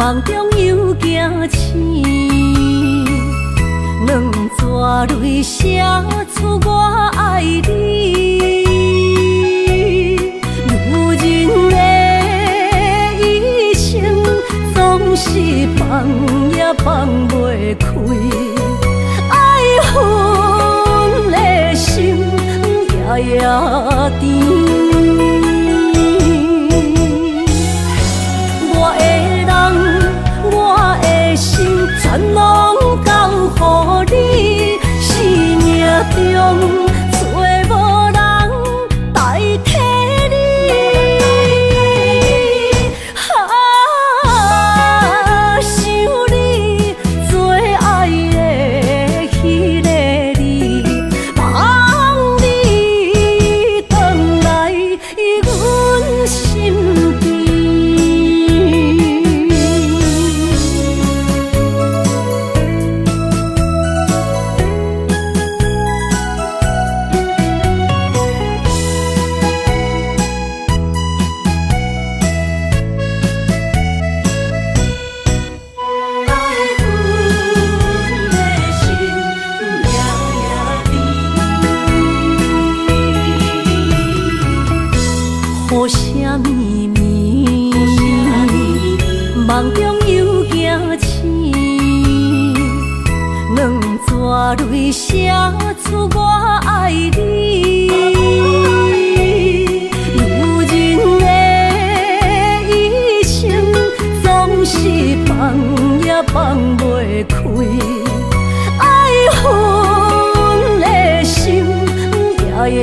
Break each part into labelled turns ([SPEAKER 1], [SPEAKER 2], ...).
[SPEAKER 1] 梦中又惊醒，两纸泪写出我爱你。如今的一生，总是放也放袂开，爱恨的心夜夜甜。全拢交予你，生命中找无人代替你。想你最爱的迄个你，望你回来阮心边。雨声绵绵，梦中又惊醒，两纸泪写出我爱你。如今的一生，总是放也放袂开，爱恨的心夜夜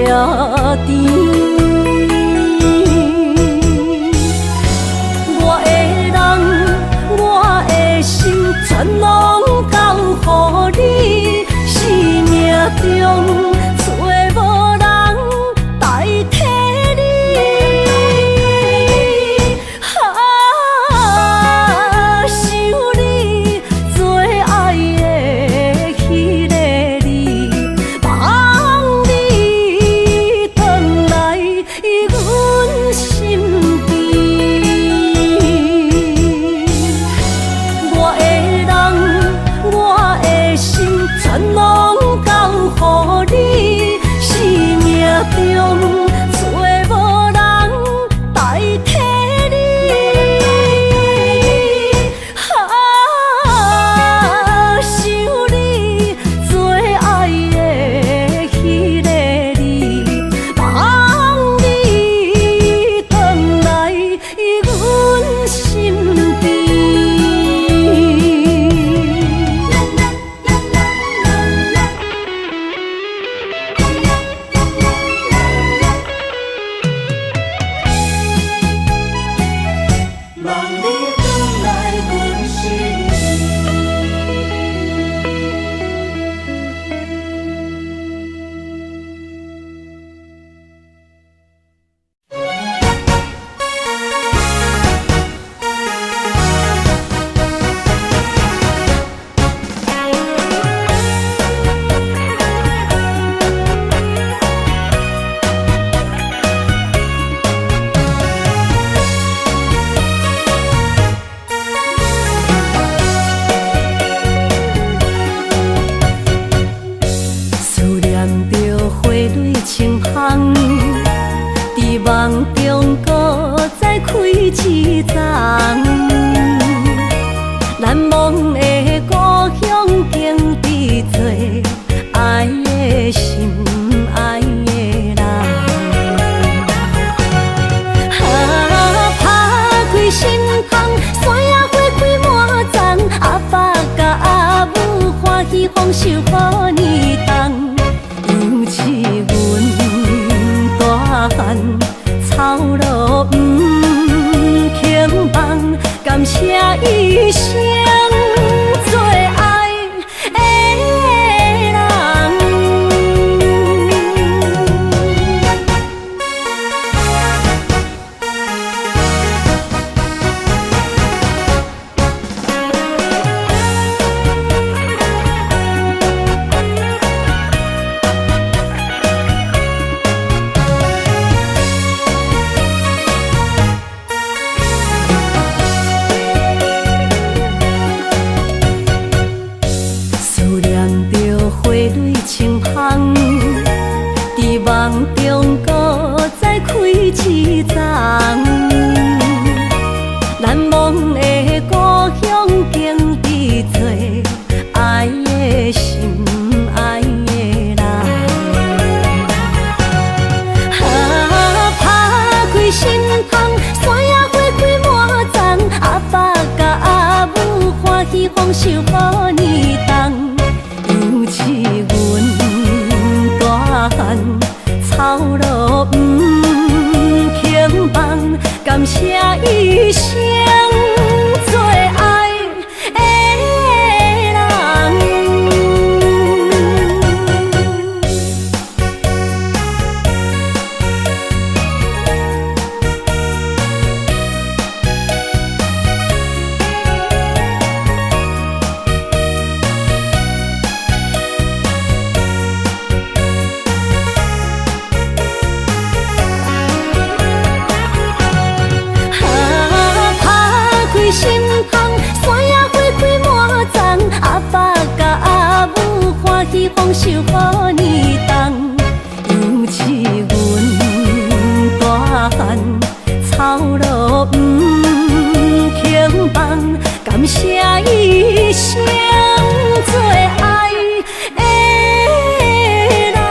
[SPEAKER 1] 甜。全拢交予你，生命中找无人代替你。想你最爱的迄个你，望你回来阮心边。全拢交予你，生命中找无人代替你。想你最爱的迄个你，望你回来阮心边。梦中搁再开一丛，难忘的故乡经历做爱的心爱的人。打开心窗，山野花开满丛，阿爸甲阿母欢喜丰收好年冬，尤是阮大汉。草路不轻放，感谢一生做望中搁再开一丛，难忘的故乡经历做爱的心爱的人。打开心窗，山野花开满丛，阿爸甲阿母欢喜丰收好年冬，尤是阮大汉草路不轻放，感谢一生做爱的人。心窗，山野花开满丛，阿爸甲阿母欢喜丰收好年冬，尤是阮大汉草路不轻放，感谢一生做爱的人。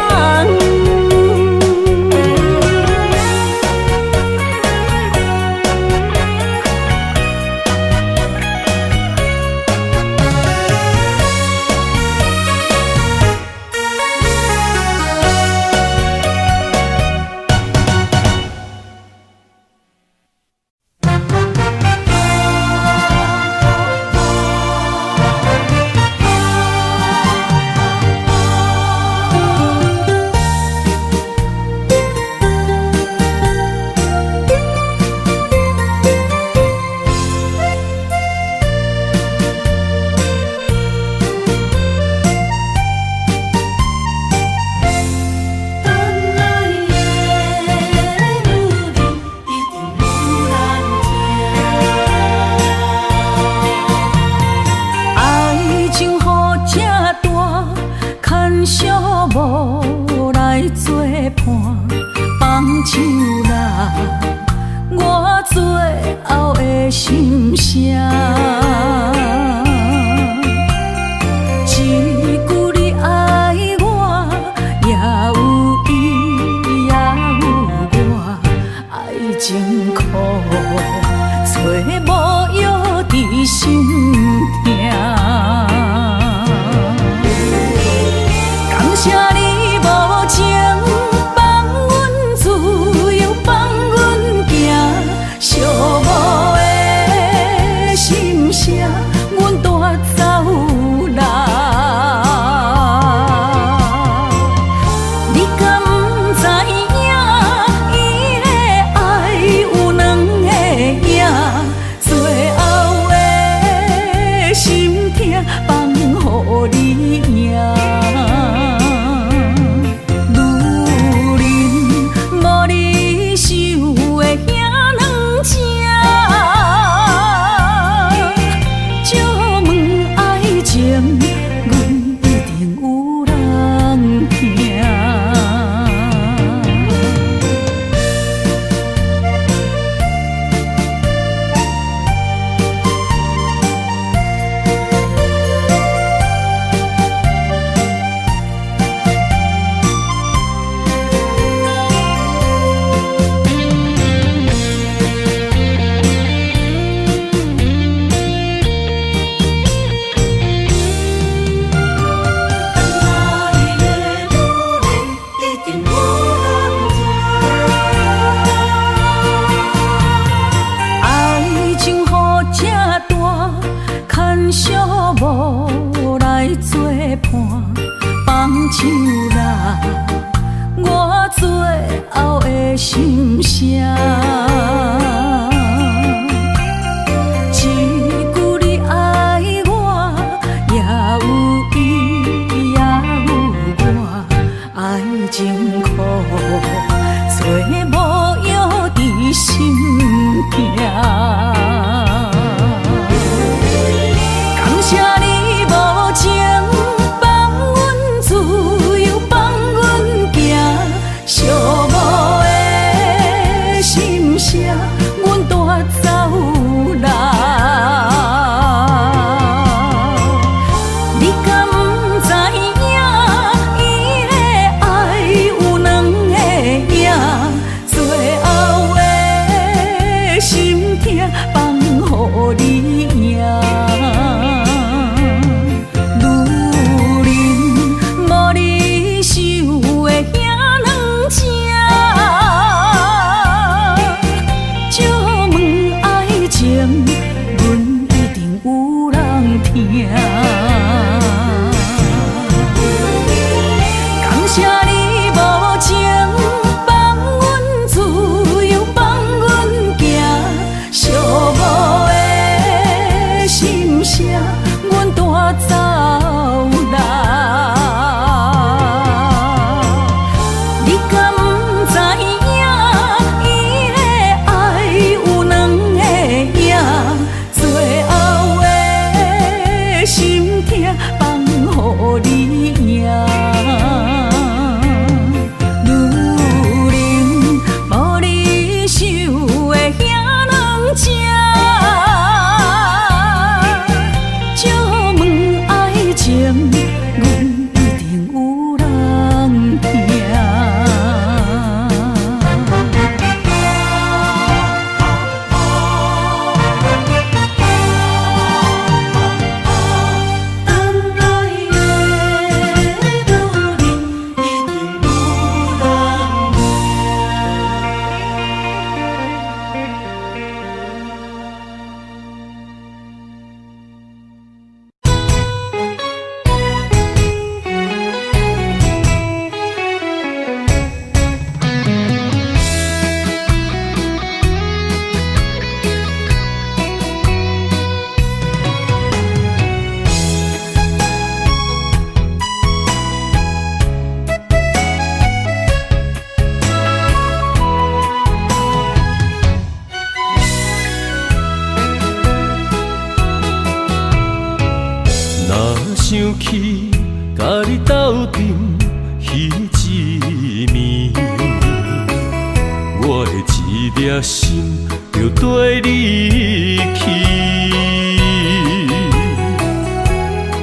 [SPEAKER 2] 粒心就跟你去。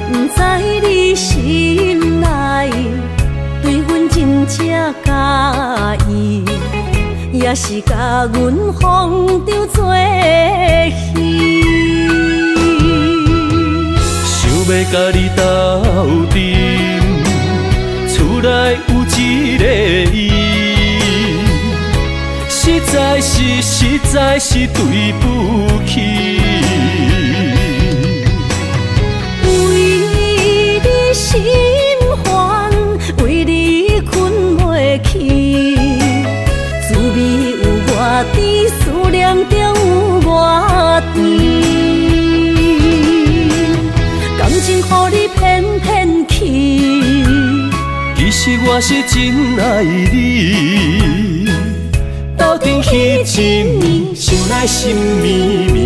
[SPEAKER 1] 不知你心内对阮真正介意，也是甲阮放着做戏。
[SPEAKER 2] 想要甲你斗阵，厝内有一个伊，实在是对不起。
[SPEAKER 1] 为你心烦，为你困袂去，滋味有外甜，思念就有外甜。感情予你骗骗去，
[SPEAKER 2] 其实我是真爱你，斗阵彼一暝，想来心绵绵。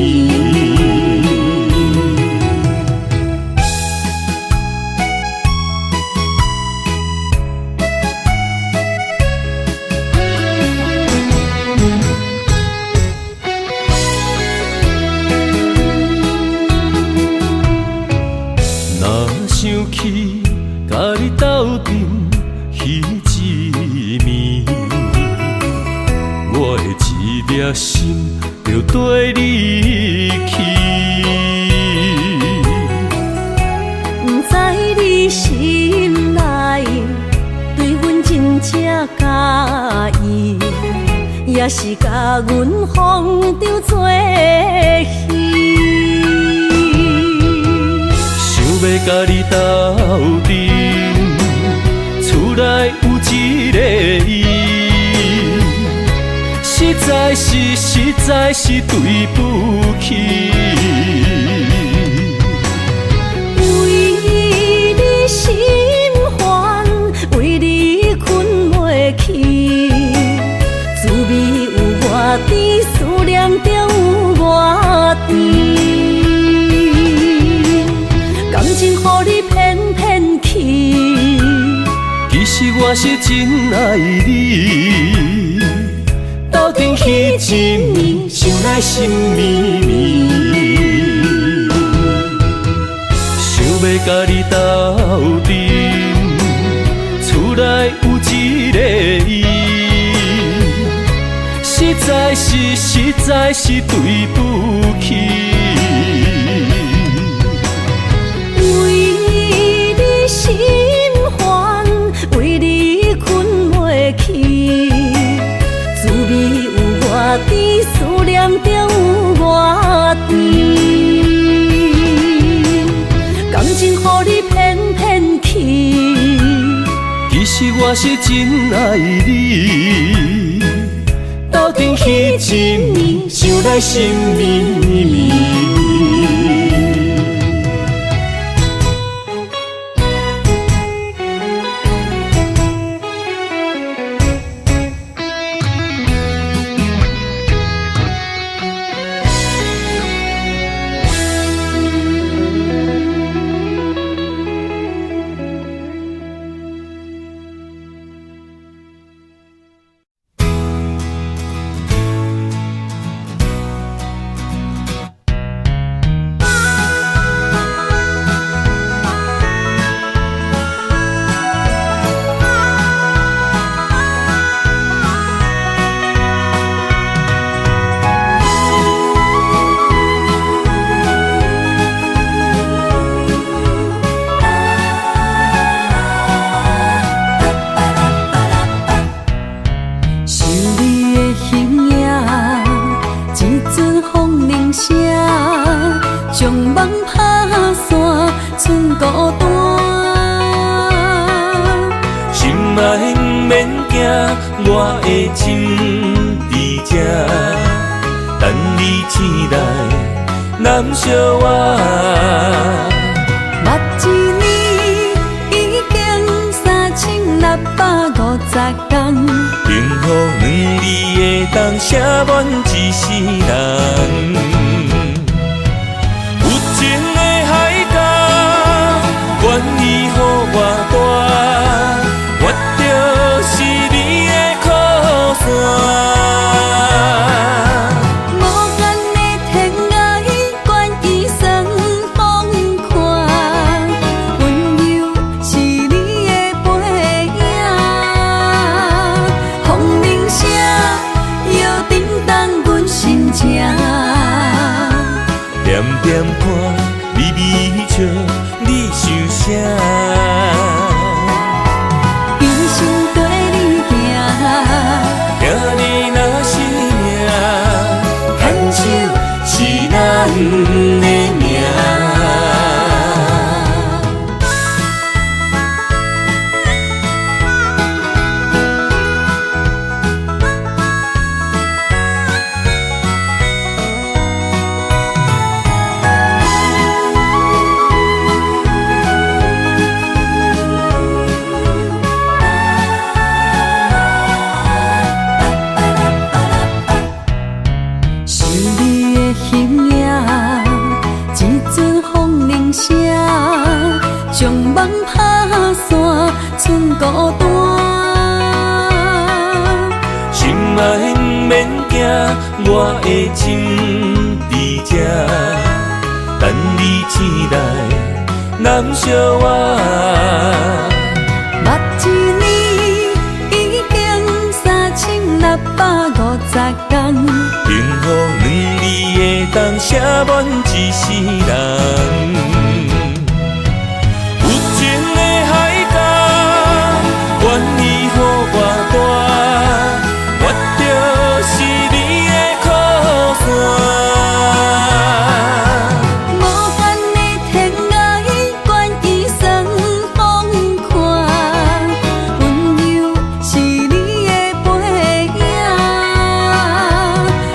[SPEAKER 2] 若想起甲你斗阵彼一暝，我的一粒心就跟你去。
[SPEAKER 1] 不知你心内对阮真正介意，也是甲阮放着做戏。
[SPEAKER 2] 想要甲你斗阵，厝内有一个伊，实在是对不起。
[SPEAKER 1] 为你心烦，为你困袂去，滋味有外甜，思念就有外甜。感情予你骗骗去，
[SPEAKER 2] 其实我是真爱你，斗阵彼一暝，想来心绵绵。想要甲你斗阵，厝内有一个伊，实在是对不起。
[SPEAKER 1] 为你心烦，为你困袂去，滋味有外甜，思念就有外甜。感情予你骗骗去，
[SPEAKER 2] 其实我是真爱你，斗阵彼一暝，想来心绵绵。我的心伫这，等你醒来，难相我。
[SPEAKER 1] 目一年已经3650天，
[SPEAKER 2] 幸福两字的冬，写满一世人。有情的海角，愿意予我带，我就是你的靠山。
[SPEAKER 1] 放打散，剩孤单。
[SPEAKER 2] 心爱不免惊，我的心伫这，等你醒来，难相我。
[SPEAKER 1] 目一年已经3650天，
[SPEAKER 2] 幸福两字会当写满一世人。有情的海角，愿意予我大，我就是你的靠山。
[SPEAKER 1] 无限的天涯，愿意算风看，温柔是你的背影。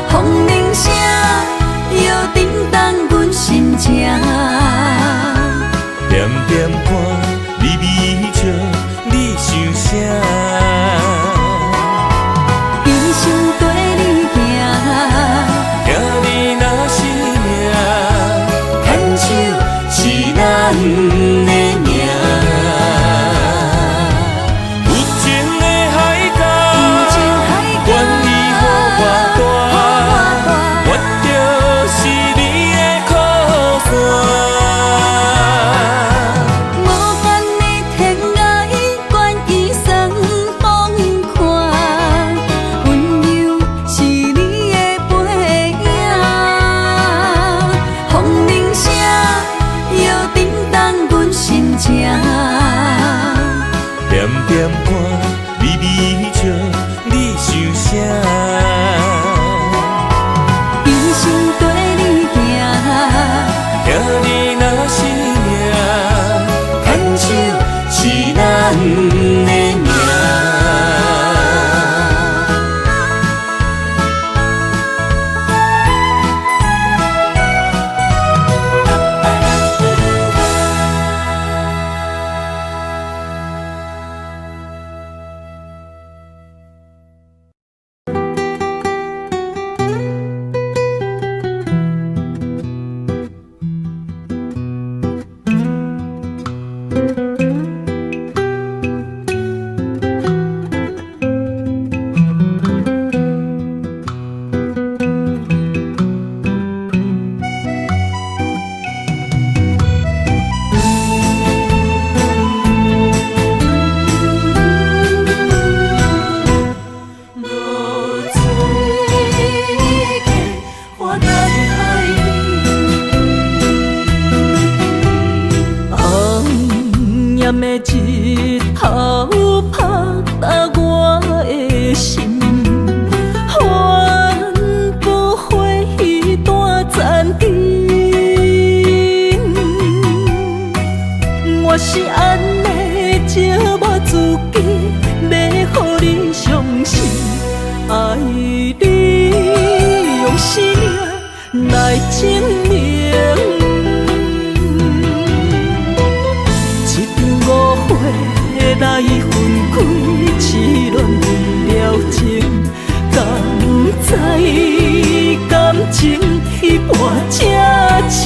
[SPEAKER 1] 风铃声摇叮当阮心情，
[SPEAKER 2] 点点看，微微笑，你想啥？
[SPEAKER 1] 悲伤跟你行，
[SPEAKER 2] 听你若是命，牵手是咱的命。有情的海角，愿意予我大，我就是你的靠山。
[SPEAKER 1] 无限的天涯，愿意算风看，温柔是你的背影。风铃声摇叮当阮心情，
[SPEAKER 2] 点点看，微微笑，你想啥？
[SPEAKER 1] 悲伤跟你行，
[SPEAKER 2] 听你若是命，牵手是咱的命。
[SPEAKER 1] 暗的日头拍打我的心，帆布花雨大残阵。我是安尼寂寞自己，要予你相信，爱你用生命来证明。来分开，痴恋为了情，敢知感情一半才深。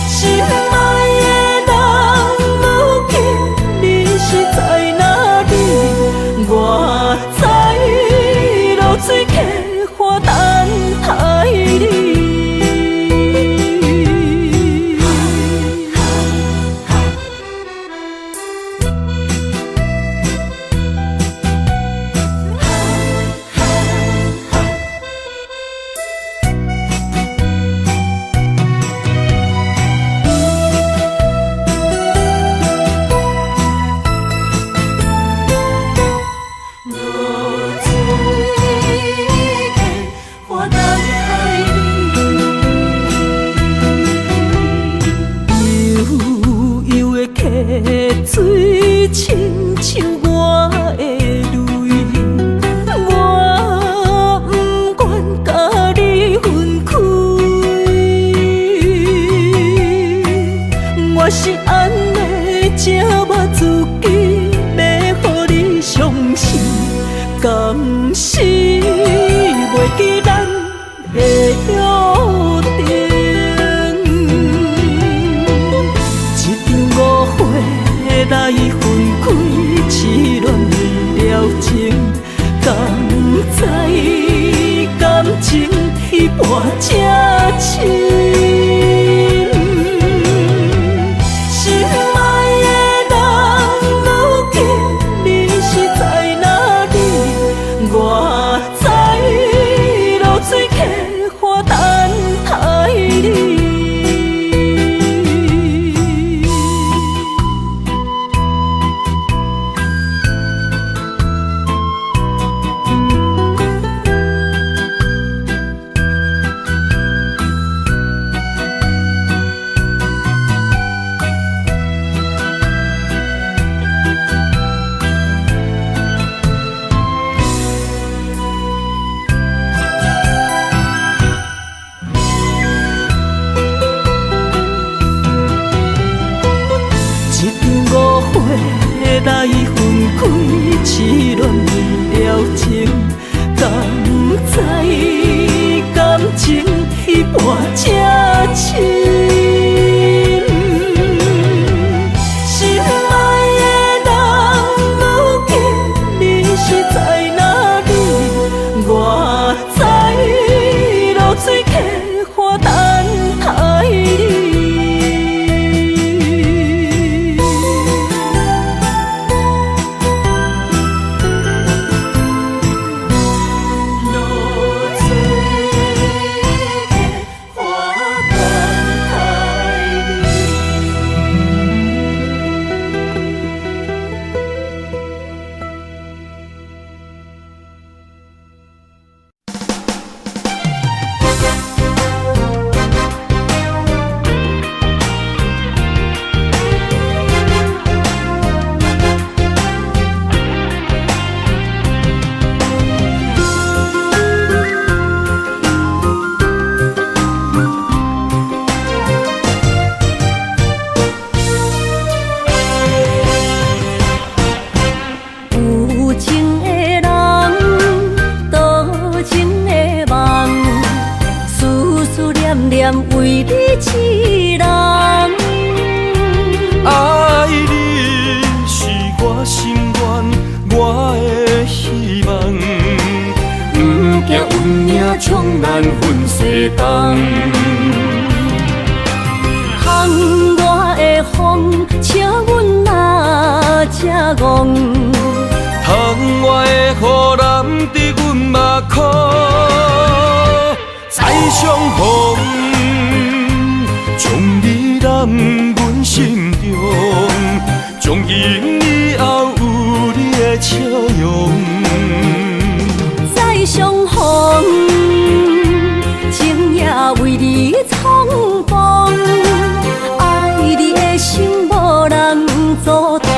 [SPEAKER 1] 心爱的人，如今你是在哪里？我在落水客花等待你。痴恋为了情，敢知感情彼半才深。来分开，痴恋为了情，敢知感情彼半才深。心爱的人，如今你是在哪里？我知露水客花等待你。为你痴人，
[SPEAKER 2] 爱你是我心愿，我的希望。不惊运命冲咱分世东，
[SPEAKER 1] 窗外的风，请阮哪只戆？
[SPEAKER 2] 窗外的雨淋伫阮目眶，再相逢。将你揽阮心中，从今以后有你的笑容。
[SPEAKER 1] 再相逢，情也为你冲动，爱你的心无人阻挡。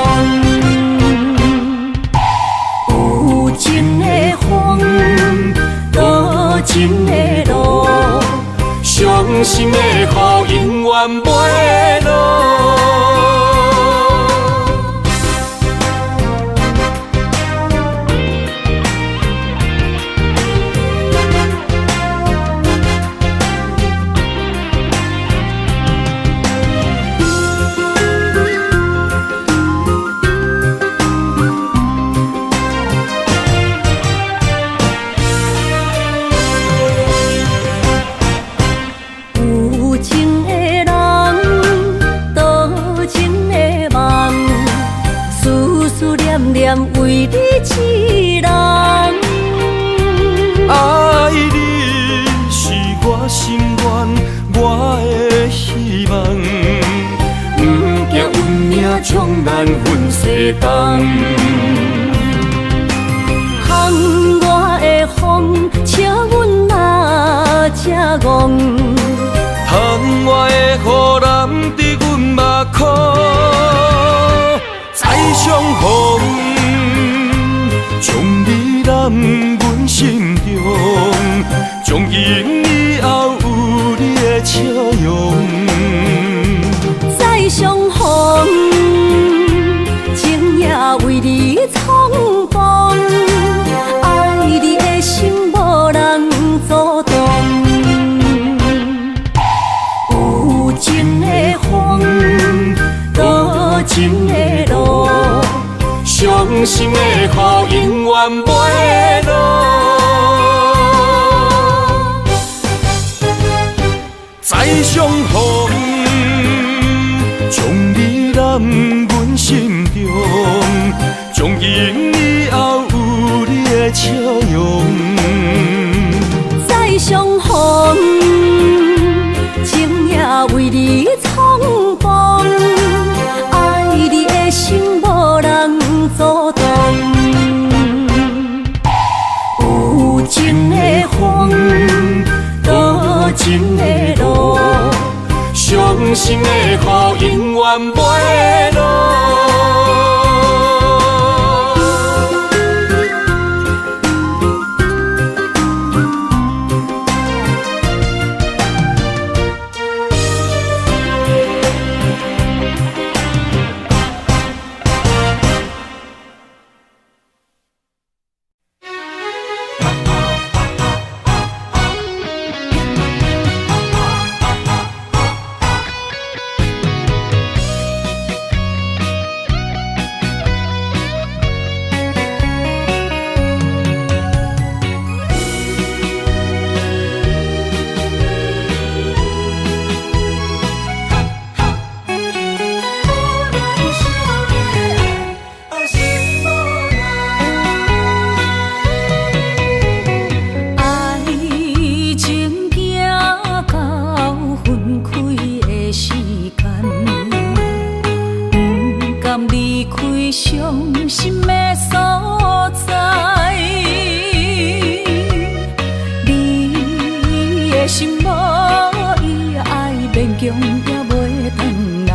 [SPEAKER 1] 有情的风，多情的路。伤心的雨永远袂落。为你痴人，
[SPEAKER 2] 爱你是我心愿，我的希望。不惊运命冲咱分世东，
[SPEAKER 1] 窗外的风，请阮哪只戆？
[SPEAKER 2] 窗外的雨淋伫阮目眶，再相逢。将你揽阮心中，从今以后有你的笑容。
[SPEAKER 1] 再相逢，情也为你冲动，爱你的心无人阻挡。有情的风，多情的路。
[SPEAKER 2] 伤心的雨永远袂落。再相逢，将你揽阮心中，从今以后有你的笑容。
[SPEAKER 1] 再相逢，情也为你冲动，爱你的心无人阻挡。有情的风，多情的路，伤心的雨永远袂落。伤心的所在，你的心无伊爱勉强也袂转来，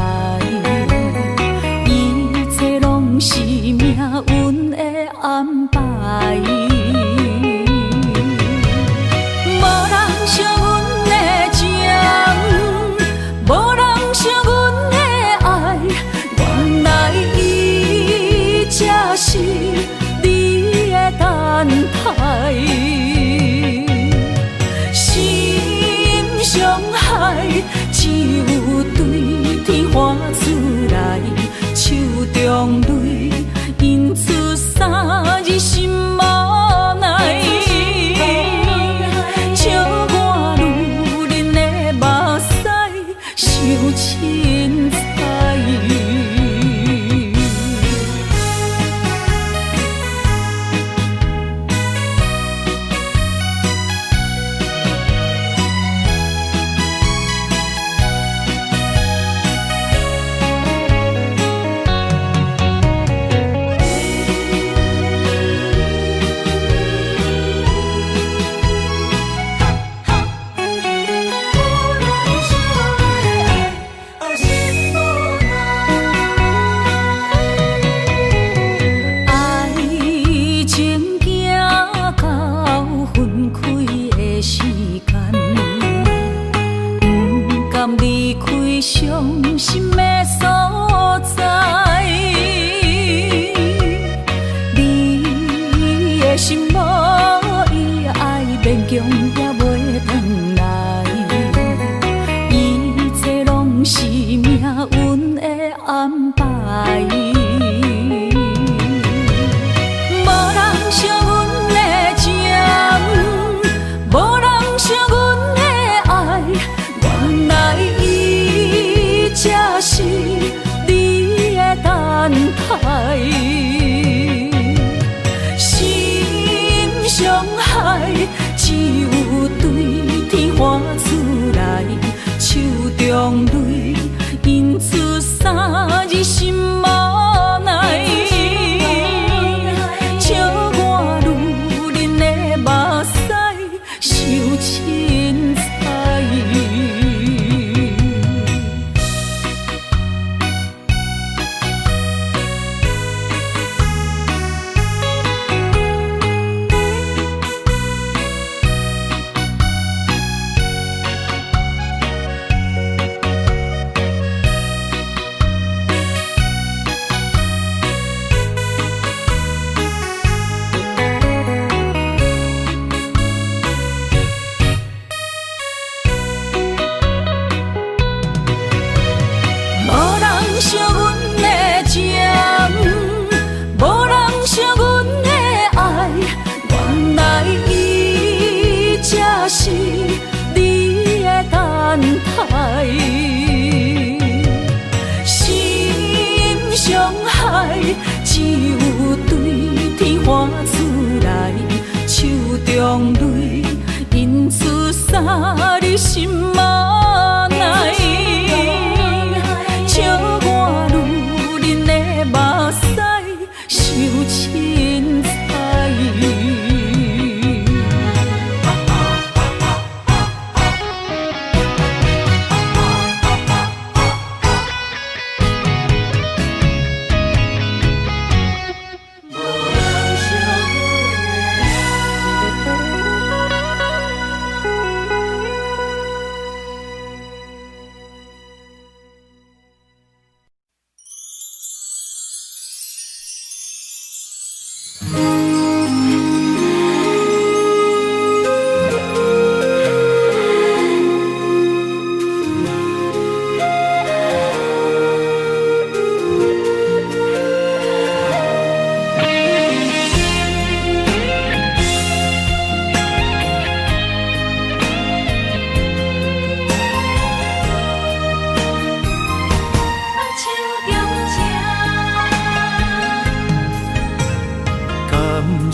[SPEAKER 1] 一切拢是命运的安排。无人像阮的情，无人像阮的爱，原来才是你的等待，心伤害只有对天喊出来，手中泪印出三字心无奈，笑我女人的目屎受凊彩。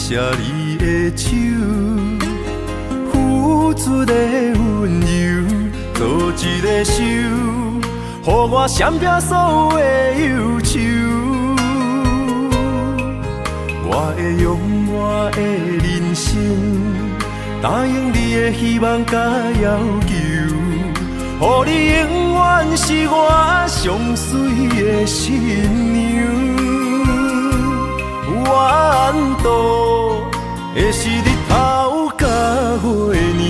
[SPEAKER 2] 谢你的手，付出的温柔，做一个手，予我闪避所有的忧愁。我会用我的人生，答应你的希望甲要求，予你永远是我上水的新娘。缘途会是日头甲月亮，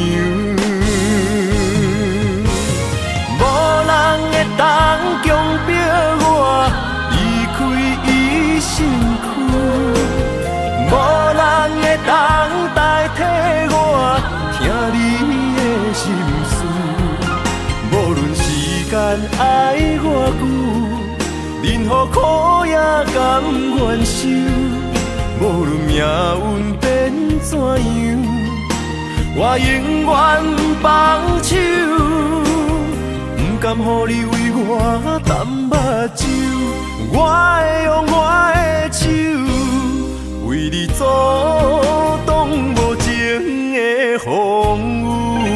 [SPEAKER 2] 无人会当强迫我离开伊身躯，无人会当代替我听你的心事。无论时间爱偌久，任何苦也甘愿受。无论命运变怎样，我永远放手，不甘予你为我淡目睭。我会用我的手，为你阻挡无情的风雨。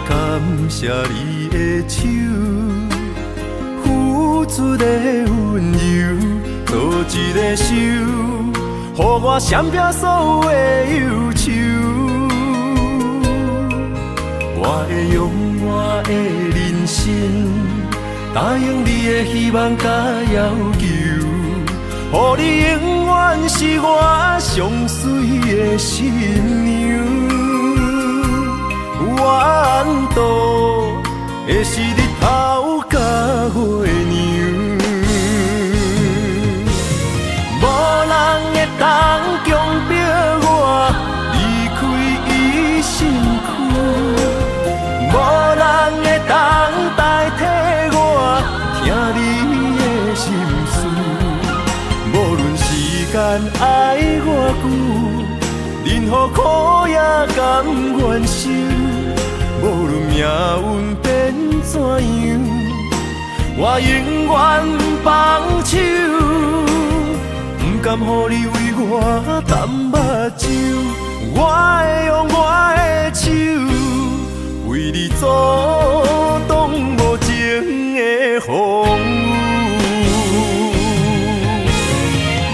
[SPEAKER 2] 感谢你的手，付出的温柔，做一个手，予我闪避所有的忧愁。我会用我的人生，答应你的希望甲要求，予你永远是我上水的新娘。缘途会是日头甲月亮，无人会当强迫我离开伊身躯，无人会当代替我听你的心事。无论时间爱偌久，任何苦也甘愿受。无论命运变怎样，我永远放手，不甘予你为我淡目睭。我会用我的手，为你阻挡无情的风雨。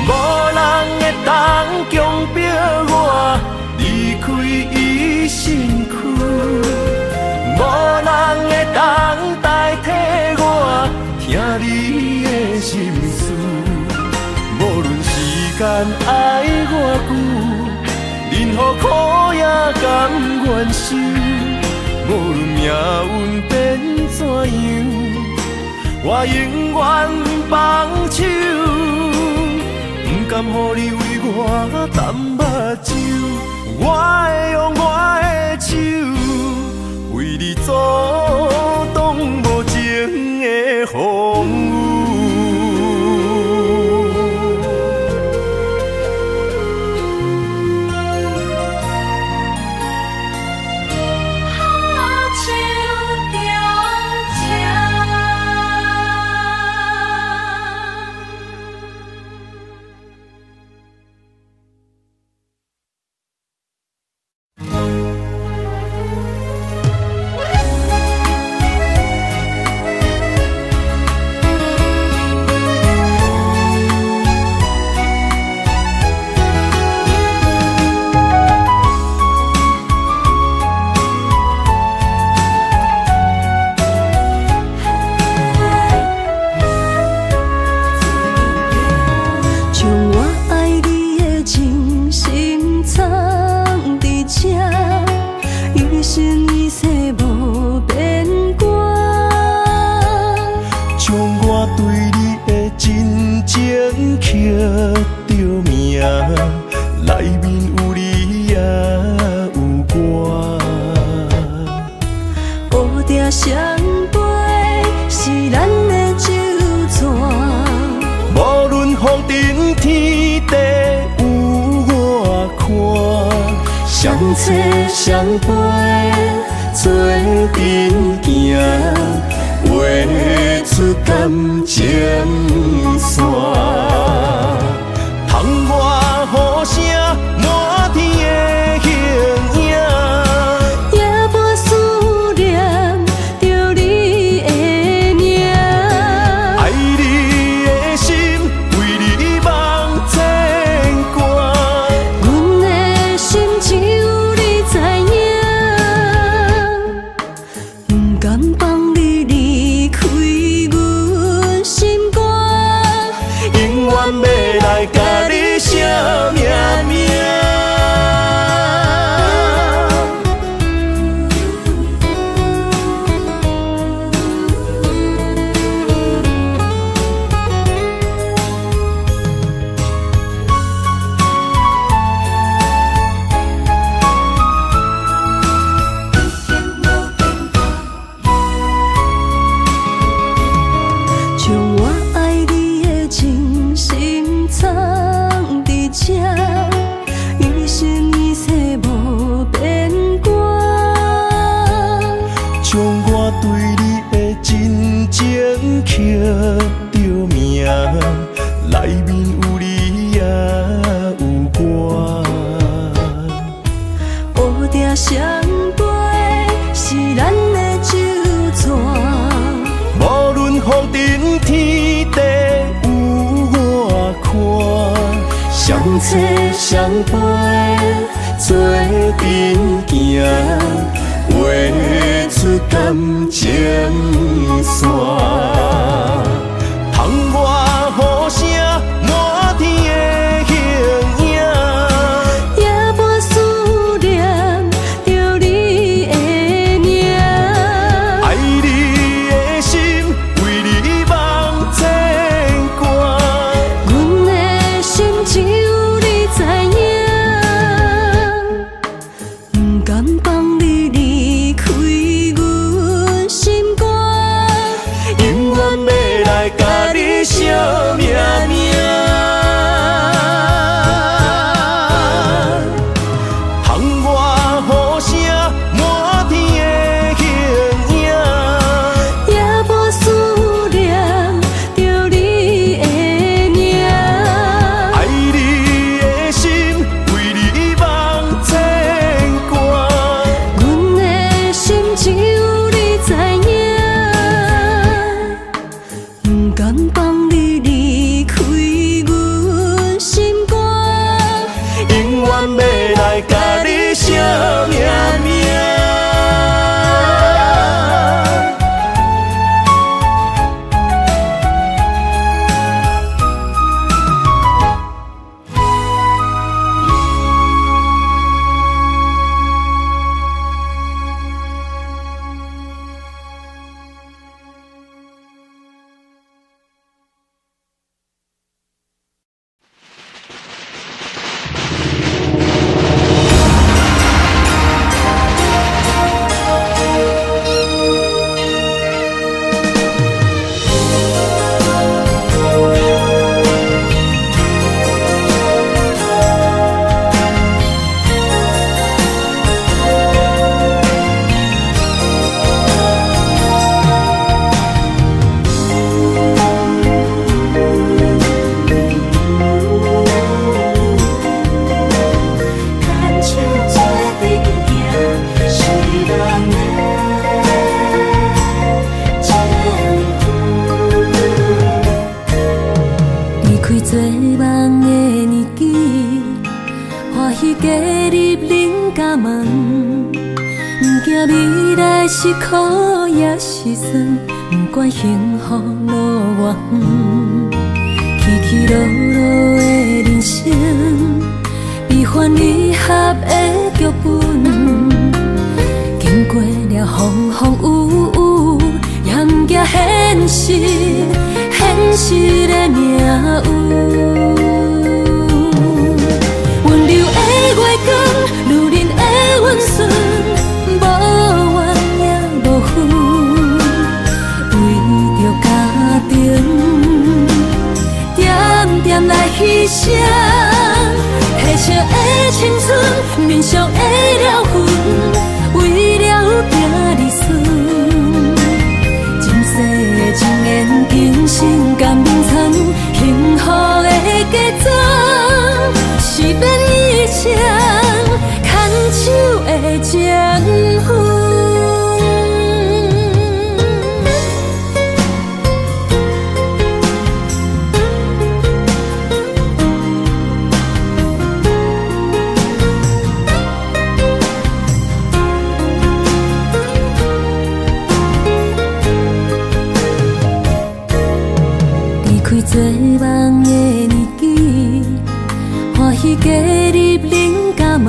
[SPEAKER 2] 无人会当强迫我离开伊身躯。无人会当代替我听你的心事。无论时间爱偌久，任何苦也甘愿受。无论命运变怎样，我永远放手，不甘予你为我淡目睭。我会用我的手，为你阻挡无情的风雨。风尘天地有我看，相找相陪做阵行，画出感情线。窗外雨声满天的形影，
[SPEAKER 1] 夜半思念着你的名。
[SPEAKER 2] 爱你的心为你梦牵挂，
[SPEAKER 1] 阮的心只有你知影，不甘放你离开阮心肝，
[SPEAKER 2] 永远要来甲你写命名。
[SPEAKER 1] 将我爱你的真心藏伫这，一生一世无变卦。
[SPEAKER 2] 将我对你的真情刻着名，内面有你也有我。
[SPEAKER 1] 乌定相陪是咱的酒泉。
[SPEAKER 2] 无论风尘天地有我看，相找相陪做阵行，画出感情线。窗外雨声满天的形影，
[SPEAKER 1] 夜半思念着你的名。
[SPEAKER 2] 爱你的心为你梦牵挂，
[SPEAKER 1] 阮的心只有你知影，不甘放你离开阮心肝，
[SPEAKER 2] 永远要来甲你写命名。窗外雨声满天的形影，
[SPEAKER 1] 夜半思念着你的名。
[SPEAKER 2] 爱你的心为你梦牵挂，
[SPEAKER 1] 阮的心只有你知影，不甘放你离开阮心肝，
[SPEAKER 2] 永远要来甲你写命名。
[SPEAKER 1] 做梦的年纪，欢喜加入恁家门，不惊未来是苦也是酸，不管幸福路偌远，起起落落的人生，悲欢离合的剧本，经过了风风雨雨，也不惊现实。现实的命运，温柔的月光，女人的温顺，无怨也无恨，为着家庭，点点来牺牲。的青春，面上的了痕，为了行日顺。前世的情缘，今生甘眠藏，幸福的嫁妆，是免一生牵手的情分。做梦的年纪，欢喜加入人家门，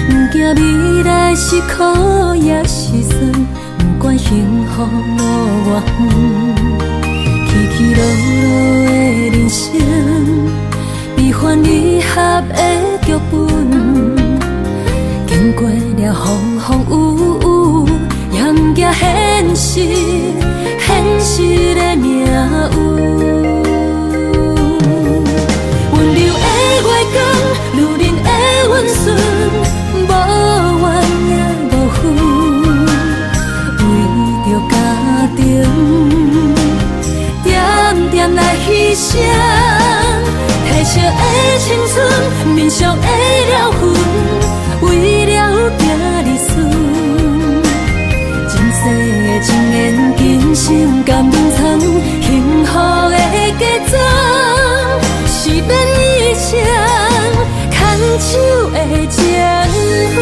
[SPEAKER 1] 不惊未来是苦也是酸，不管幸福路偌远，起起落落的人生，悲欢离合的剧本，经过了风风雨雨，迎接现实，现实的命运。温柔的月光，女人的温顺，无怨也无恨，为着家庭，点点来牺牲。褪色的青春，面上的了痕，为了行日顺。前世的情缘，今生甘眠藏，幸福的嫁妆，是免一生牵手的情分。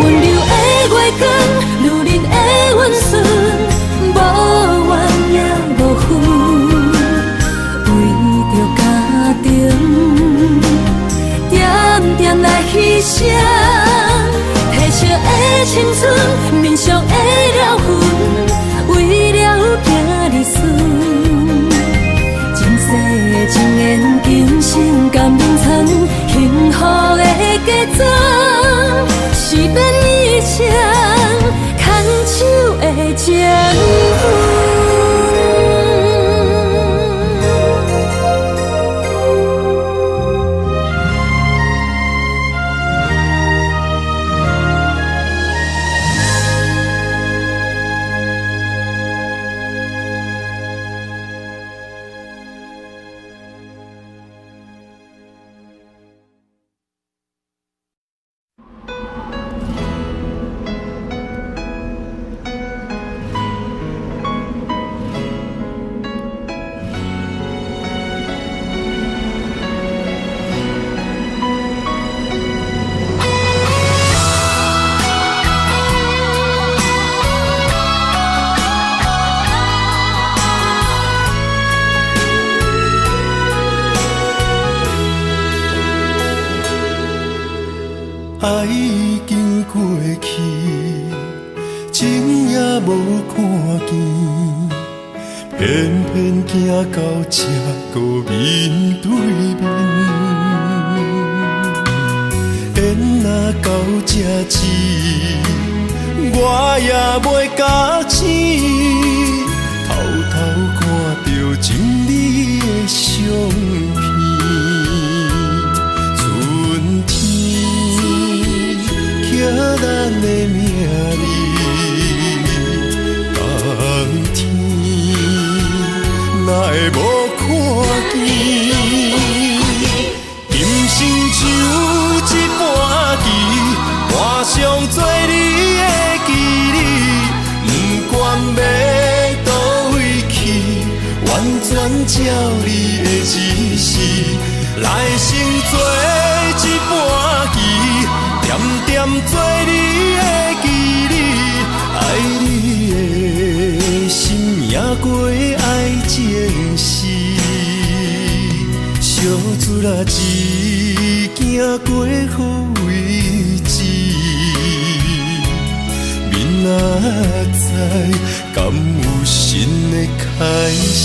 [SPEAKER 1] 温柔的月光，女人的温顺，无怨也无恨，为着家庭，点点来牺牲。褪色的青春，面上的了痕，为了行日顺。前世的情缘，今生甘眠藏，幸福的嫁妆，是免一生牵手的情分。
[SPEAKER 2] 爱已经过去，情也无看见，偏偏行到这个面对面。缘若到这时，我也袂假醒，偷偷看到情理的相片。咱的命里，当天哪会无看见？今生就一半棋，换上做你的记忆，不管要倒位去，完全照你的指示，来生做一半棋。点点做你的记忆，爱你的心也过爱情事，小船啊一行过好位置，明仔载敢有新的开始？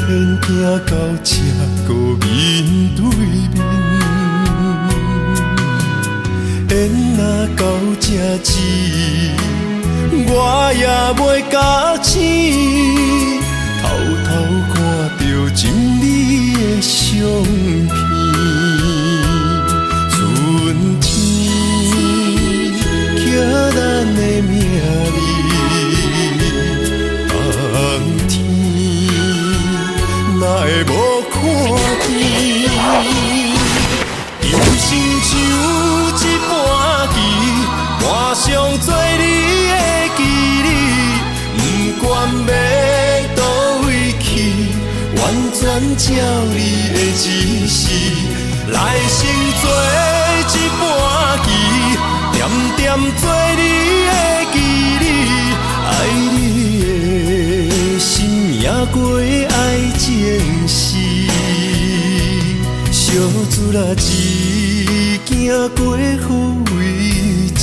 [SPEAKER 2] 行到这个面对面，缘若到这止，我也袂甲醒，偷偷看着情侣的相片。春天刻咱的名字，冬天哪会无看见？人生像一盘棋，换上做你的记忆，不管要倒位去，完全照你的指示，来生做一盘棋，点点做你的记忆，爱你的心也过爱情诗。小子啦，一行过好位置，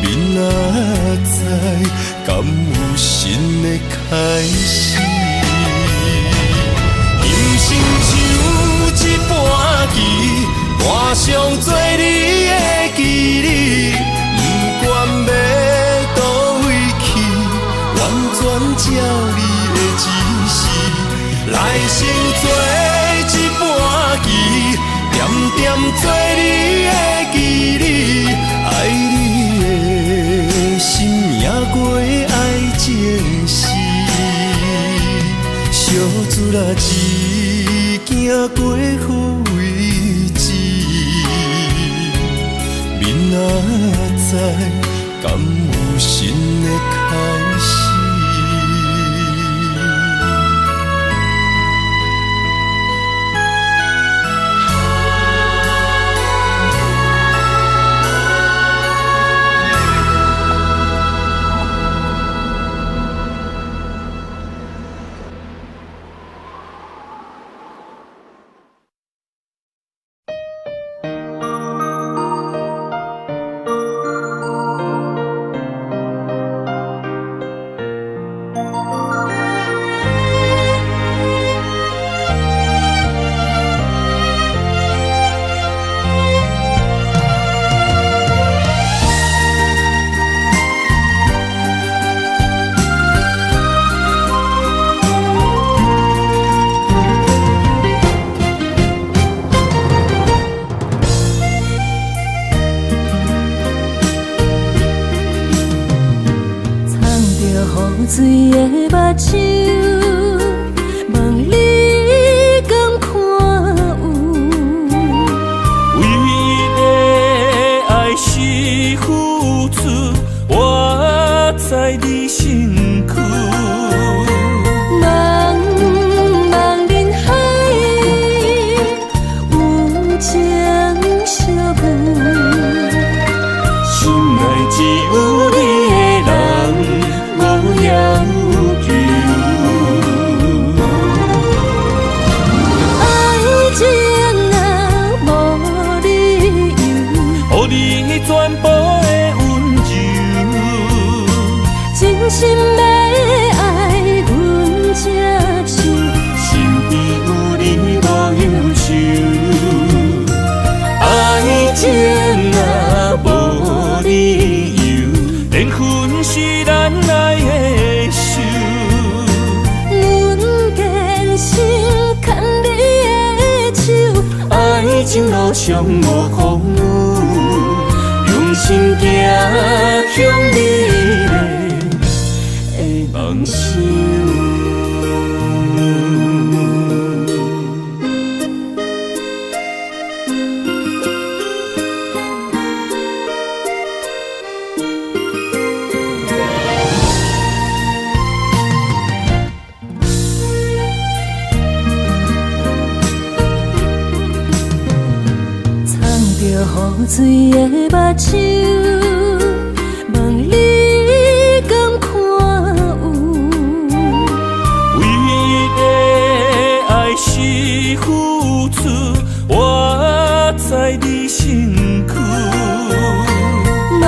[SPEAKER 2] 明仔载敢有新的开始？人生像一盘棋，换上做你的记忆，不管要倒位去，完全照你的指示。来生做一盘棋，点点做你的记忆，爱你的心也过爱情诗。小子啦，一行过好位置，明仔载敢有新的开始？
[SPEAKER 1] 水的目睭，问你敢看有？
[SPEAKER 2] 为你的爱是付出，我在你身躯。
[SPEAKER 1] 茫茫人海，有情相伴，
[SPEAKER 2] 心内只有你的人。要求
[SPEAKER 1] 爱情若无理由，
[SPEAKER 2] 予你全部的温柔，
[SPEAKER 1] 真心要爱阮这手，
[SPEAKER 2] 身边有你无忧愁。爱情若无理由，连分是咱来的。爱情路上无风雨，用心行向你的梦想。
[SPEAKER 1] 雨水的目睭，问你敢看有？
[SPEAKER 2] 为你的爱是付出，我在你身躯。
[SPEAKER 1] 茫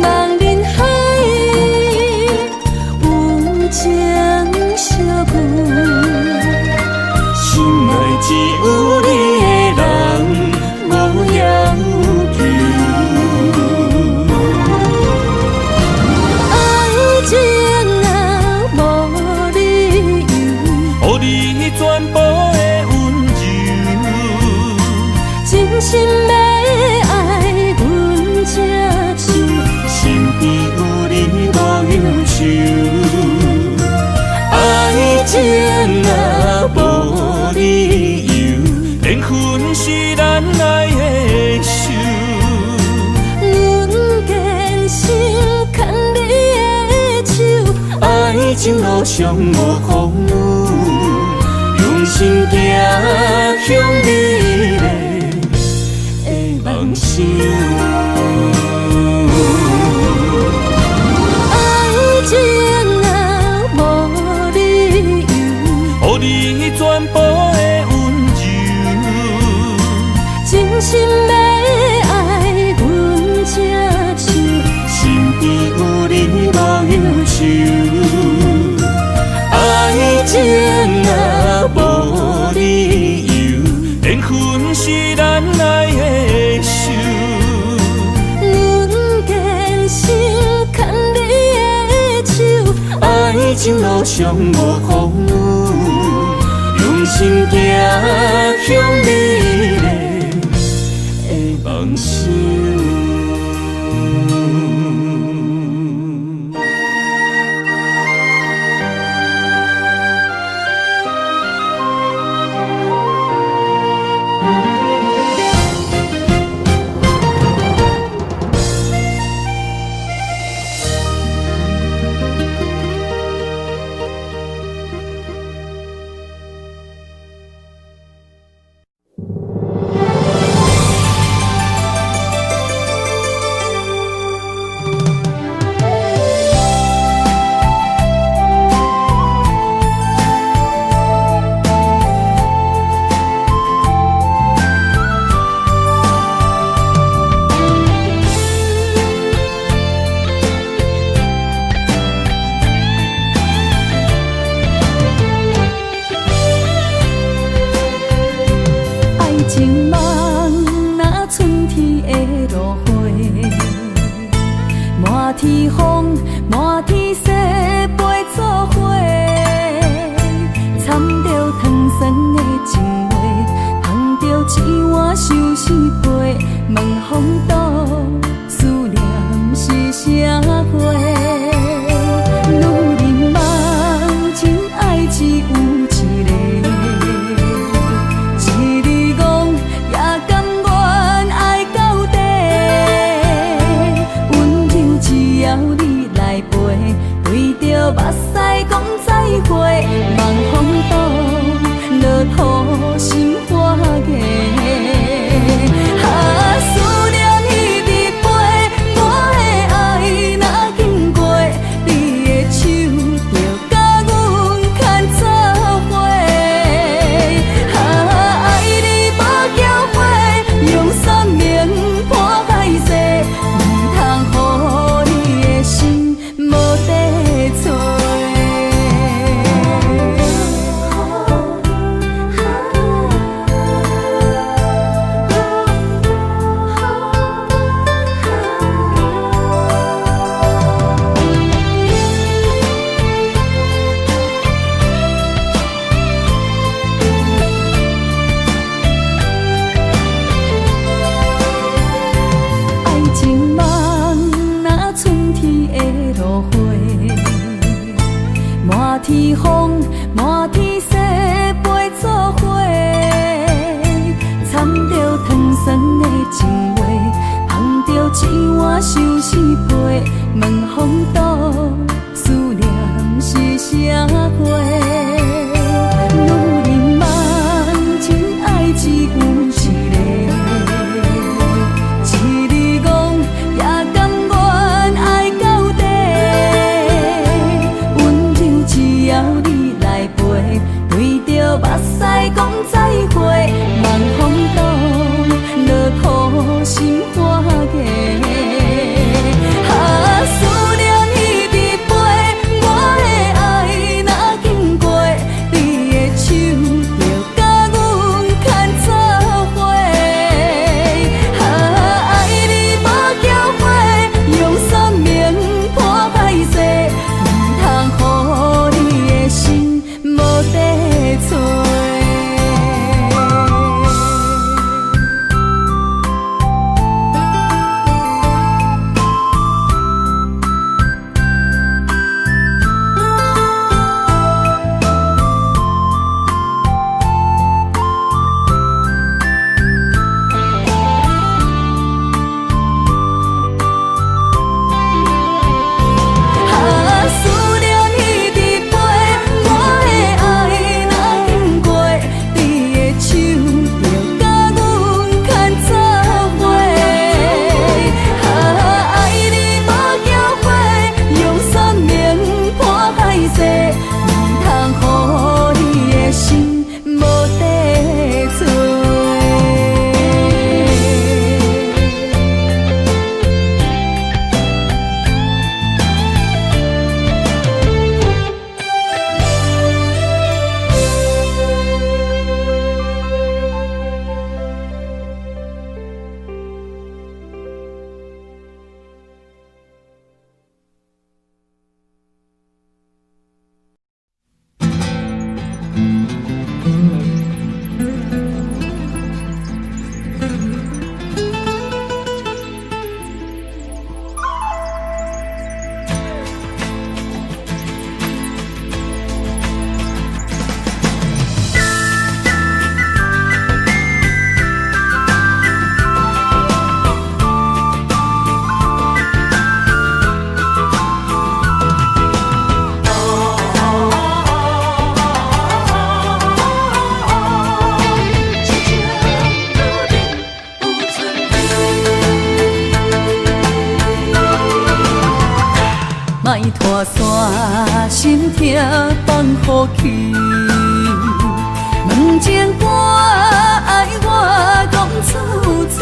[SPEAKER 1] 茫人海，有情
[SPEAKER 2] 你全部的温柔，
[SPEAKER 1] 真心要爱阮这手，
[SPEAKER 2] 身边有你无忧愁，爱情若无理由，连分是咱爱的手。
[SPEAKER 1] 阮坚守牵你的手，
[SPEAKER 2] 爱情路上无风雨，用心行向美丽的梦想。
[SPEAKER 1] 爱情若无理由，
[SPEAKER 2] 予你全部的温柔，
[SPEAKER 1] 真心要爱阮这手，
[SPEAKER 2] 身边有你无忧愁，爱情若无理由，缘分是咱爱的手。
[SPEAKER 1] 阮坚守牵你的手，
[SPEAKER 2] 爱情路上无风雨，用心行向美丽的梦想。
[SPEAKER 1] 情梦若春天的落花，满天风，满天雪，陪做伙，掺着糖酸的情话，捧着一碗相思杯，问风度思念是啥货？女人梦情爱只有一个。目屎讲再会，望风度落土心花芽。思念彼支杯，我的爱若经过，你的手就甲阮牵做伙。爱你无缴费，用生命破海誓，唔通予你的心无地找。满天风，满天雪，陪做伙，掺着糖酸的情话，捧着一碗相思杯，问风度思念是啥货？女人梦情爱只有一个。目屎讲再会，望风度落土心花芽。思念彼支杯，我的爱若经过，你的手就甲阮牵做伙。爱你无缴费，用生命破海誓，唔通予你的心无地找。拖山，心痛放予去。问情歌爱我讲出嘴，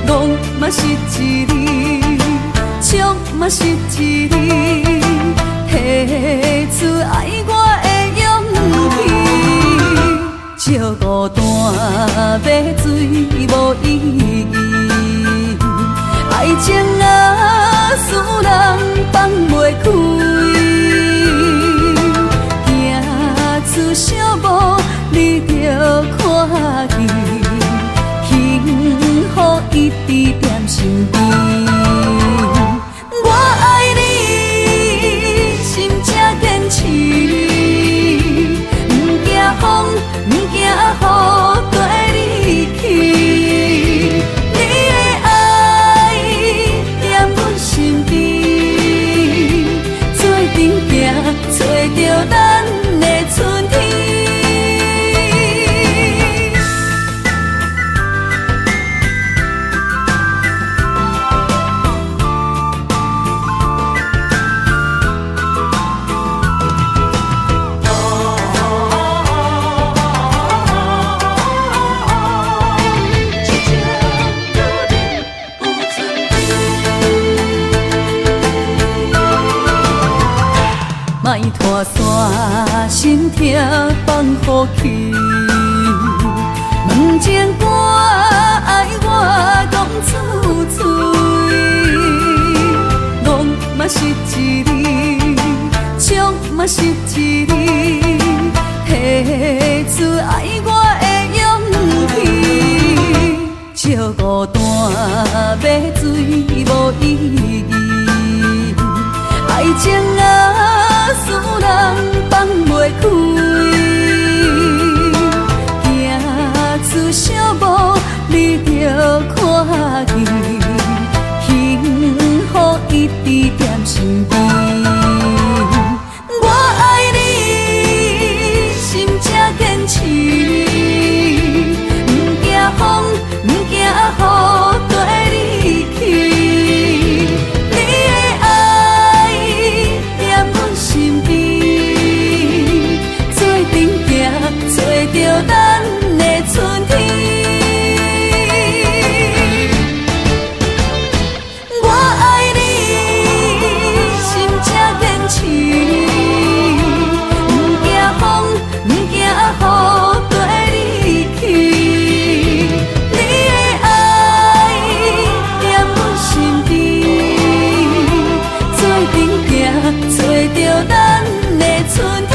[SPEAKER 1] 戆嘛是一字，唱嘛是一字，提出爱我的勇气。借孤单要水无意义，爱情啊，使人放袂开。行出小步，你着看见，幸福一直踮身边。我爱你，心正坚持，不惊风，不惊雨，跟你去。你的爱踮阮身边，做阵行，找着咱的春天。莫拖山，心痛放予去。问情歌爱我讲出嘴，戆嘛是一字，唱嘛是一字，提出爱我的勇气。借孤单要水无意义，爱情啊，使人放袂开。行出小步，你着看见，幸福一直踮身边。我爱你，心正坚持，不惊风，不惊雨，跟你去。你的爱踮阮身边，做阵行，找着咱的春天。我爱你，心正坚持，不惊风，不惊雨，跟你去。你的爱踮阮身边，做阵行，找着咱的春天。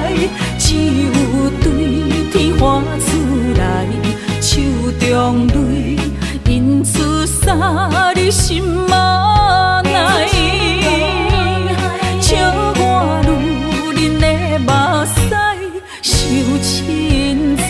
[SPEAKER 1] 来，只有对天花出来，手中泪印出三字心嘛奈，笑我女人的目屎受凊彩。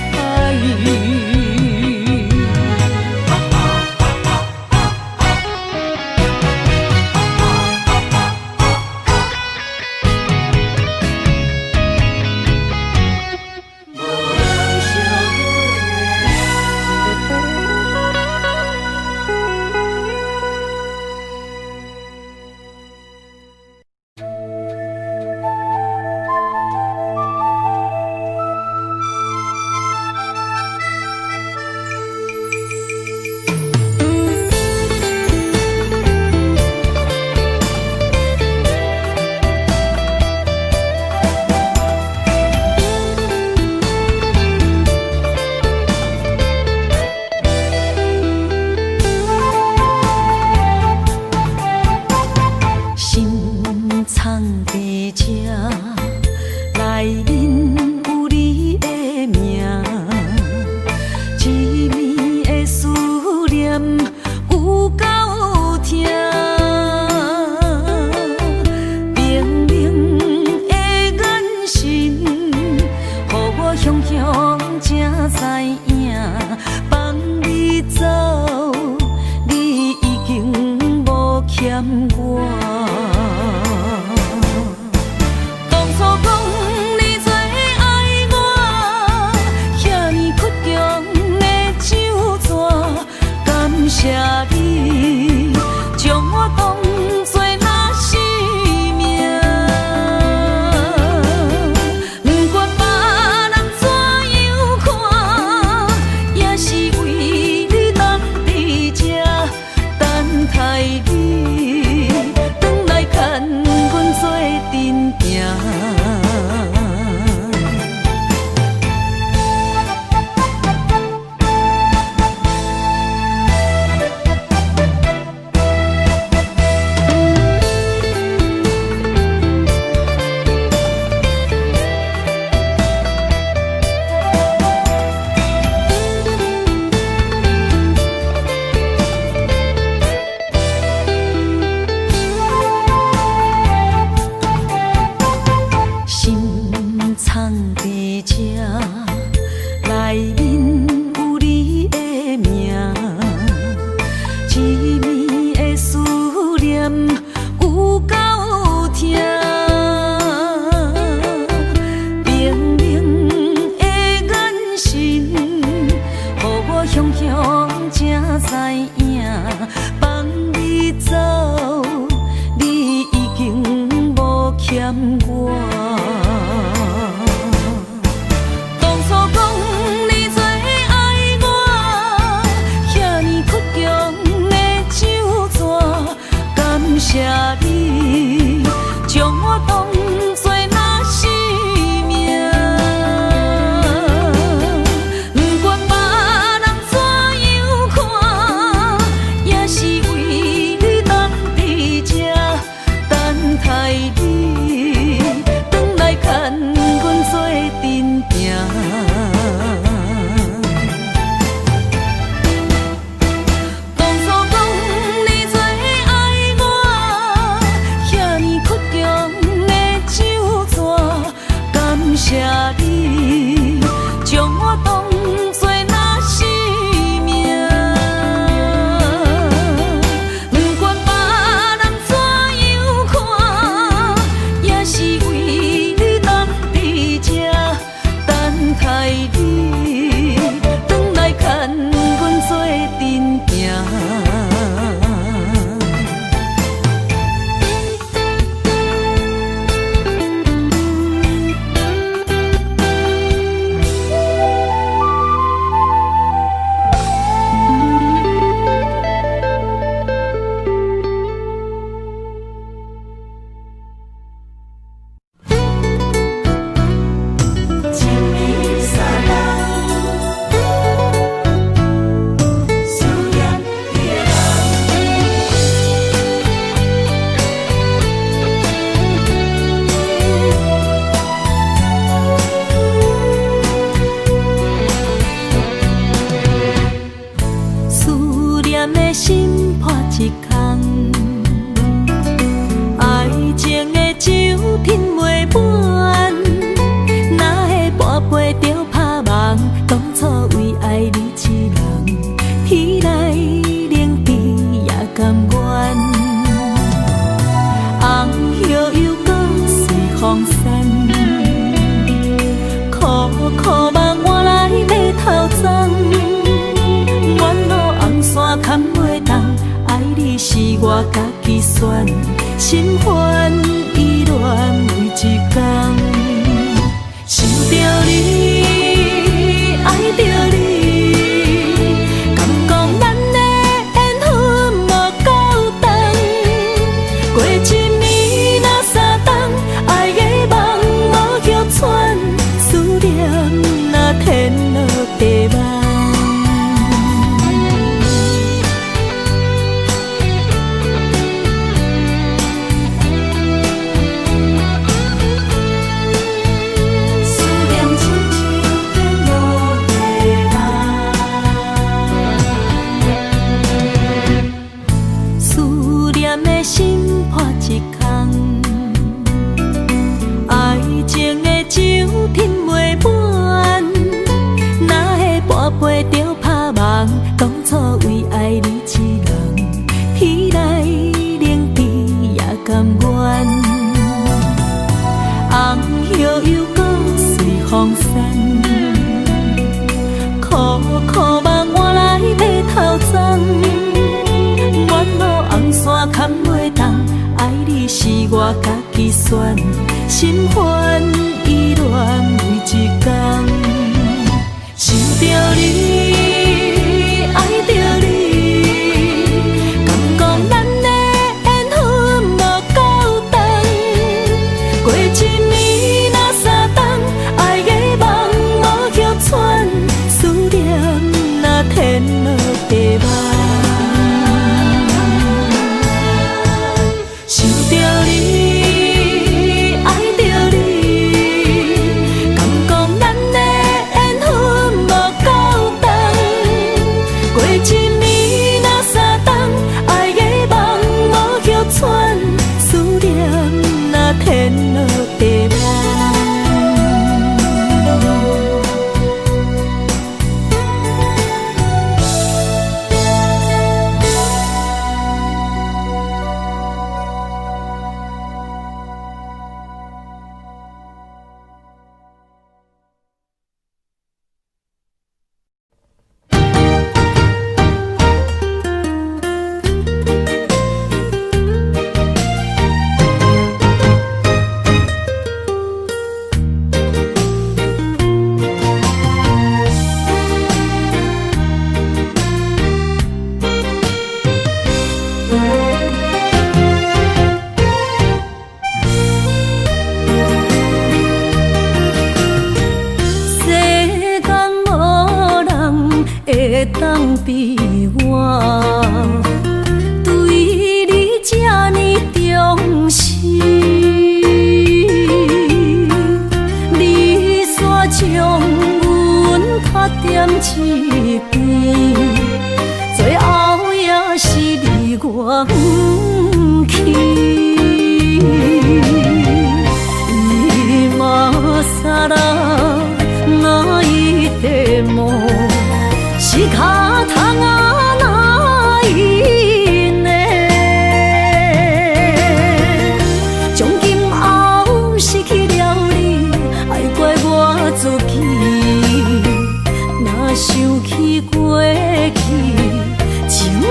[SPEAKER 1] 苦目换来马头鬃，远路红线牵袂动，爱你是我家己选，心烦意乱为一天，想着你，爱着你，敢讲咱的缘分无够长，过一年若三冬，爱的梦无叫喘，思念若天落地网。当初为爱你一人，天来冷滴也甘愿。红叶又搁随风散，苦苦目换来马头鬃。远路红线牵袂动，爱你是我家己选，心烦意乱为一天，想着你，爱着你，敢讲咱的缘分无够长，过一年若三冬，爱的梦无叫喘，思念若天落地网，想着你，爱着你，敢讲咱的缘分无够长，过一年若三冬，爱的梦无叫喘，思念若天落地网。会当比我对你这呢重视，你煞将阮拍点一边，最后也是离我不去。今ら泣いても仕方がないね。从今后失去了你，爱怪我自己。若想起过去情绵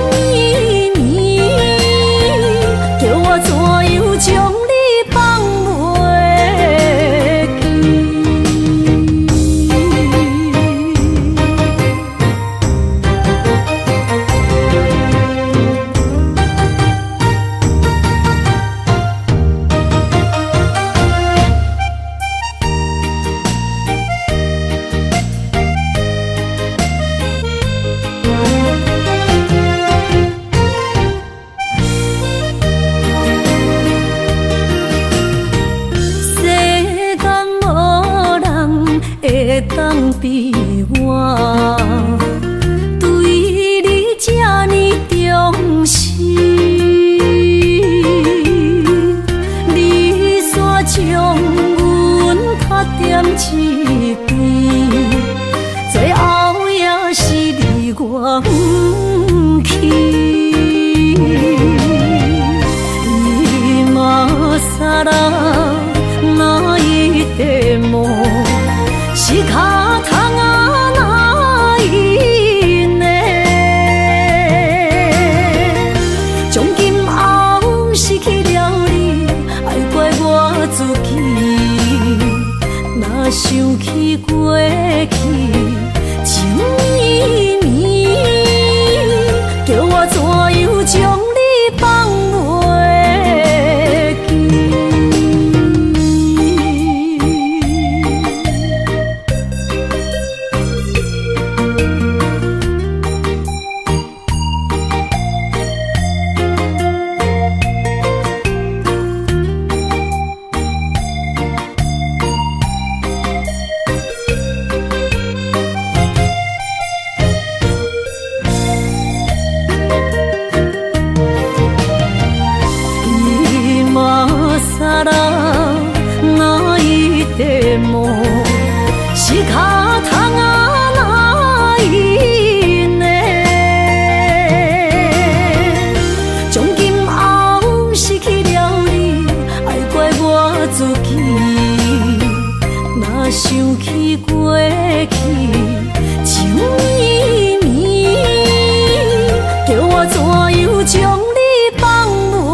[SPEAKER 1] 绵，叫我怎样将你放袂记？会当比我对你这呢重视，你煞将阮拍点一边，最后也是离我不去。今さら泣いても仕方过去，情绵绵，叫我怎样将你放袂记？是脚痛啊哪伊呢？从今后失去了你，爱怪我自己。若想起过去，情绵绵，叫我怎样将你放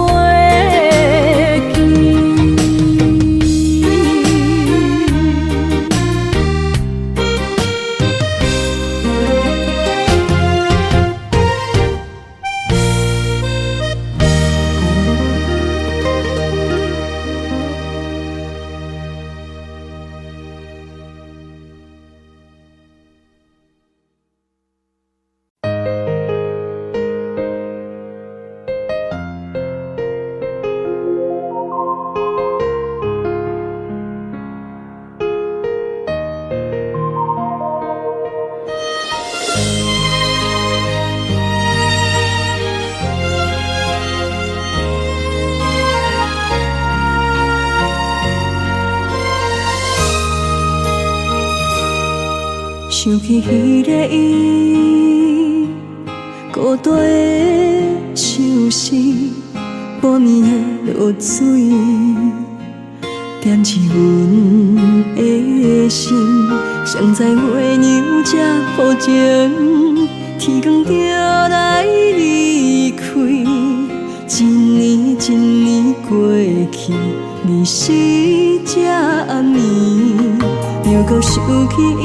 [SPEAKER 1] 袂记？想起迄个伊，孤单的相思，半暝的落水，点起阮的心。谁知月娘这薄情，天光就来离开。一年一年过去，日时这暗暝，又搁想起伊。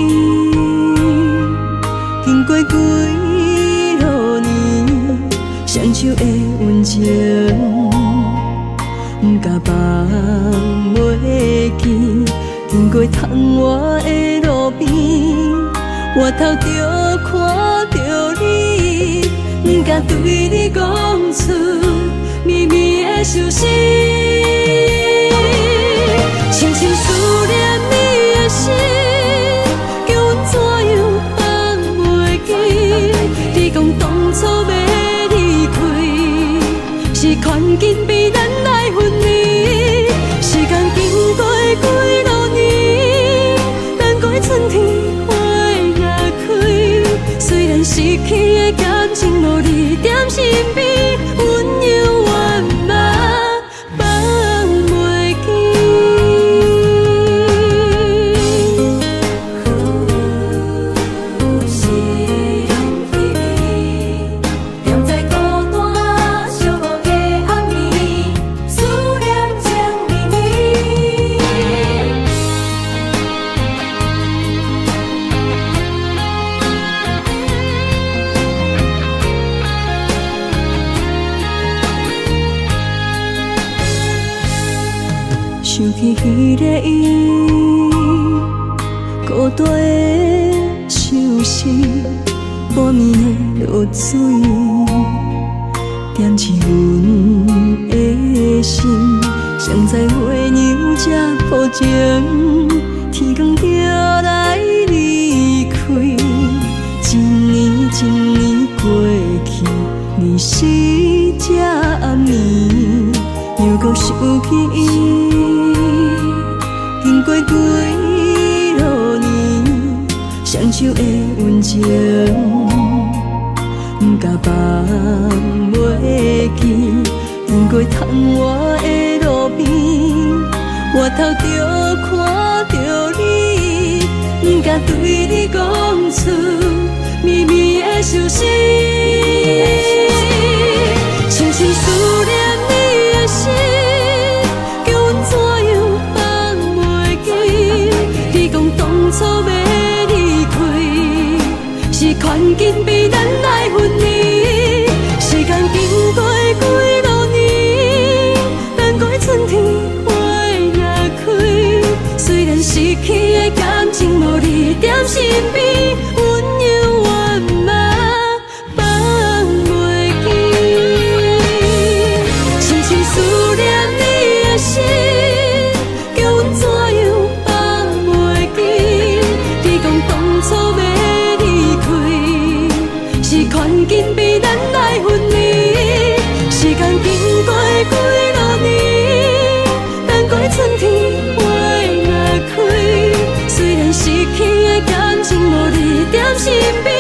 [SPEAKER 1] 经过几落年，双手的温情，不甲放袂记。经过窗外的路边，我头就看到你，不甲对你讲出绵绵的相思，深深思念你的心。是看紧比咱来分离，时间经过几落年，等过春天花也开。虽然失去的感情无你踮身边，温柔圆满放袂记。想起迄个伊，孤单的相思，半暝的落水，点起阮的心。谁知月娘这薄情，天光就来离开。一年一年过去，日时这暗暝，又搁想起伊。经过几落年，双手的温情，不甲放袂记。经过窗外的路边，我头就看到你，不甲对你讲出绵绵的相思，深深思念你的心。当初要款紧比咱来分离。时间经过几多年，等过春天花若开。虽然失去的感情无你踮身边，温柔我嘛放袂记。深深思念你的心，叫阮怎样放袂记？你讲当初要离开，是款紧比咱来分离。时间经过几多年，等过春天花若开。虽然失去的感情无你踮身边。